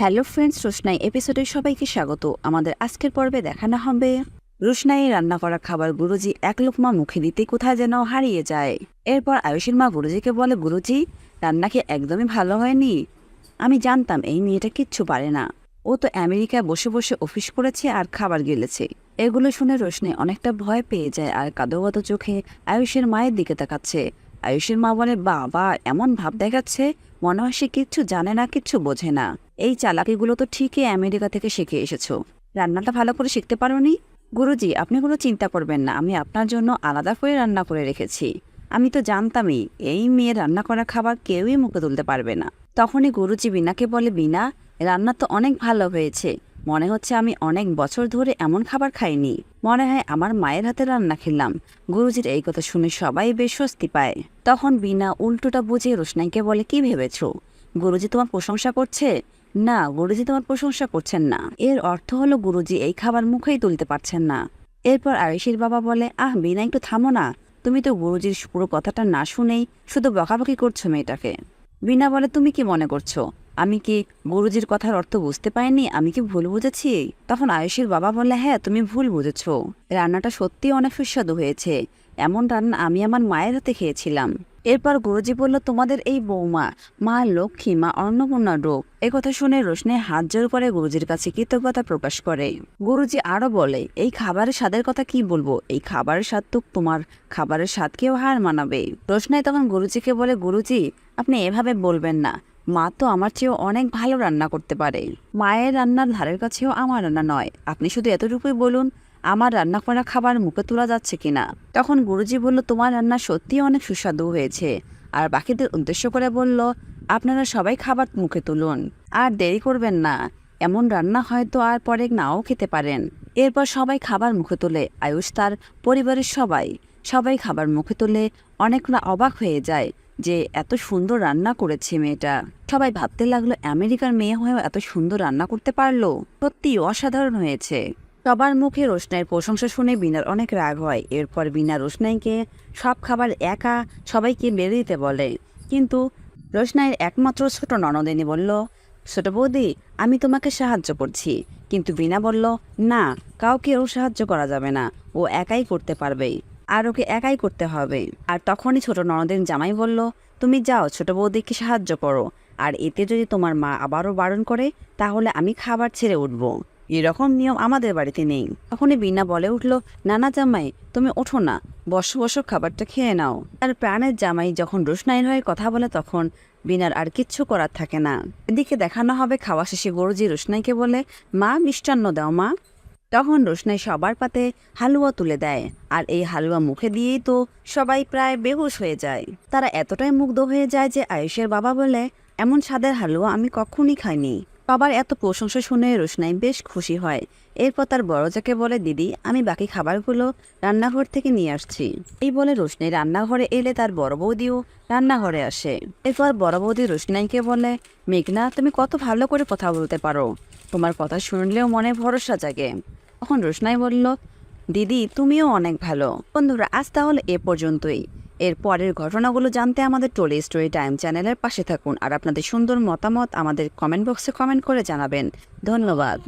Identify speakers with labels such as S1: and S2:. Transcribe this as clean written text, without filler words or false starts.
S1: Hello friends, রোশনাই এপিসোডে সবাইকে স্বাগত। আমাদের আজকের পর্বে দেখানো হবে রোশনাই রান্না করা খাবার গুরুজি এক লোকমা মুখে দিতে কোথায় যেন হারিয়ে যায়। এরপর আয়ুষের মা গুরুজিকে বলে, গুরুজি রান্না কি একদমই ভালো হয়নি? আমি জানতাম এই মেয়েটা কিচ্ছু পারে না। ও তো আমেরিকায় বসে বসে অফিস করেছে আর খাবার গিলেছে। এগুলো শুনে রোশনাই অনেকটা ভয় পেয়ে যায় আর কাঁদো কাঁদো চোখে আয়ুষের মায়ের দিকে তাকাচ্ছে। আয়ুষের মা বলে, বাবা এমন ভাব দেখাচ্ছে, মনে হয় সে কিচ্ছু জানে না, কিচ্ছু বোঝে না। এই চালাকিগুলো তো ঠিকই আমেরিকা থেকে শিখে এসেছো। রান্নাটা ভালো করে শিখতে পারোনি? গুরুজি আপনি কোনো চিন্তা করবেন না, আমি আপনার জন্য আলাদা করে রান্না করে রেখেছি। আমি তো জানতামই এই মেয়ের রান্না করা খাবার কেউই মুখে তুলতে পারবে না। তখনই গুরুজি বিনাকে বলে, বিনা রান্না তো অনেক ভালো হয়েছে। মনে হচ্ছে আমি অনেক বছর ধরে এমন খাবার খাইনি। মনে হয় আমার মায়ের হাতে রান্না খেলাম। গুরুজির এই কথা শুনে সবাই বেশ স্বস্তি পায়। তখন বিনা উল্টোটা বুঝে রোশনাইকে বলে, কি ভেবেছো গুরুজি তোমার প্রশংসা করছে? না, গুরুজি তোমার প্রশংসা করছেন না। এর অর্থ হলো গুরুজি এই খাবার মুখেই তুলতে পারছেন না। এরপর আয়ুষীর বাবা বলে, বিনা একটু থামো না। তুমি তো গুরুজির পুরো কথাটা না শুনেই শুধু বকাবকি করছো মেয়েটাকে। বিনা বলে, তুমি কি মনে করছো আমি কি গুরুজির কথার অর্থ বুঝতে পাইনি? আমি কি ভুল বুঝেছি? তখন আয়ুষীর বাবা বলে, হ্যাঁ তুমি ভুল বুঝেছ। রান্নাটা সত্যি অনেক সুস্বাদু হয়েছে। এমন রান্না আমি আমার মায়ের হাতে খেয়েছিলাম। এরপর গুরুজি বলল, তোমাদের এই বৌমা মা লক্ষ্মী, মা অন্নপূর্ণা রূপ। একথা শুনে রোশনি হাত জোর করে গুরুজির কাছে কৃতজ্ঞতা প্রকাশ করে। গুরুজি আরো বলে, এই খাবারের স্বাদের কথা কি বলবো, এই খাবারের স্বাদ তো তোমার খাবারের স্বাদকেও হার মানাবে। রোশনাই তখন গুরুজিকে বলে, গুরুজি আপনি এভাবে বলবেন না। মা তো আমার চেয়েও অনেক ভালো রান্না করতে পারে। মায়ের রান্নার ধারের কাছেও আমার রান্না নয়। আপনি শুধু এতটুকুই বলুন, আমার রান্না করা খাবার মুখে তোলা যাচ্ছে কিনা। তখন গুরুজি বলল, তোমার রান্না সত্যি অনেক সুস্বাদু হয়েছে। আর বাকিদের উদ্দেশ্য করে বলল, আপনারা সবাই খাবার মুখে তুলুন, আর দেরি করবেন না। এমন রান্না হয়তো আর পরে নাও খেতে পারেন। এরপর সবাই খাবার মুখে তোলে। আয়ুষ তার পরিবারের সবাই খাবার মুখে তোলে। অনেকটা অবাক হয়ে যায় যে এত সুন্দর রান্না করেছে মেয়েটা। সবাই ভাবতে লাগলো, আমেরিকার মেয়ে হয়েও এত সুন্দর রান্না করতে পারলো, সত্যি অসাধারণ হয়েছে। সবার মুখে রোশনাইয়ের প্রশংসা শুনে বিনার অনেক রাগ হয়। এরপর বিনা রোশনাইকে সব খাবার একা সবাইকে বেড়ে দিতে বলে। কিন্তু রোশনাইয়ের একমাত্র ছোট ননদিনী বলল, ছোট বৌদি আমি তোমাকে সাহায্য করছি। কিন্তু বিনা বলল, না, কাউকেও সাহায্য করা যাবে না, ও একাই করতে পারবে, আর ওকে একাই করতে হবে। আর তখনই ছোট ননদের জামাই বলল, তুমি যাও ছোট বৌদিকে সাহায্য করো, আর এতে যদি তোমার মা আবারও বারণ করে তাহলে আমি খাবার ছেড়ে উঠব। এরকম নিয়ম আমাদের বাড়িতে নেই। তখনই বিনা বলে উঠল, নানা জামাই তুমি ওঠো না, বসো বসো খাবারটা খেয়ে নাও। আর প্রাণের জামাই যখন রোশনাইয়ের হয়ে কথা বলে তখন বিনার আর কিচ্ছু করার থাকে না। এদিকে দেখানো হবে খাওয়া শেষে গুরুজি রোশনাইকে বলে, মা মিষ্টান্ন দাও মা। তখন রোশনাই সবার পাতে হালুয়া তুলে দেয়। আর এই হালুয়া মুখে দিয়েই তো সবাই প্রায় বেহুশ হয়ে যায়। তারা এতটাই মুগ্ধ হয়ে যায় যে আয়ুষের বাবা বলে, এমন স্বাদের হালুয়া আমি কখনই খাইনি। সবার এত প্রশংসা শুনে রোশনাই বেশ খুশি হয়। এরপর তার বড় যাকে বলে, দিদি আমি বাকি খাবারগুলো রান্নাঘর থেকে নিয়ে আসছি। এই বলে রোশনাই রান্নাঘরে এলে তার বড় বৌদিও রান্নাঘরে আসে। এরপর বড় বৌদি রোশনাইকে বলে, মেঘনা তুমি কত ভালো করে কথা বলতে পারো, তোমার কথা শুনলেও মনে ভরসা জাগে। তখন রোশনাই বলল, দিদি তুমিও অনেক ভালো। বন্ধুরা আজ তাহলে এ পর্যন্তই। এর পরের ঘটনাগুলো জানতে আমাদের টোলি স্টোরি টাইম চ্যানেলের পাশে থাকুন। আর আপনাদের সুন্দর মতামত আমাদের কমেন্ট বক্সে কমেন্ট করে জানাবেন। ধন্যবাদ।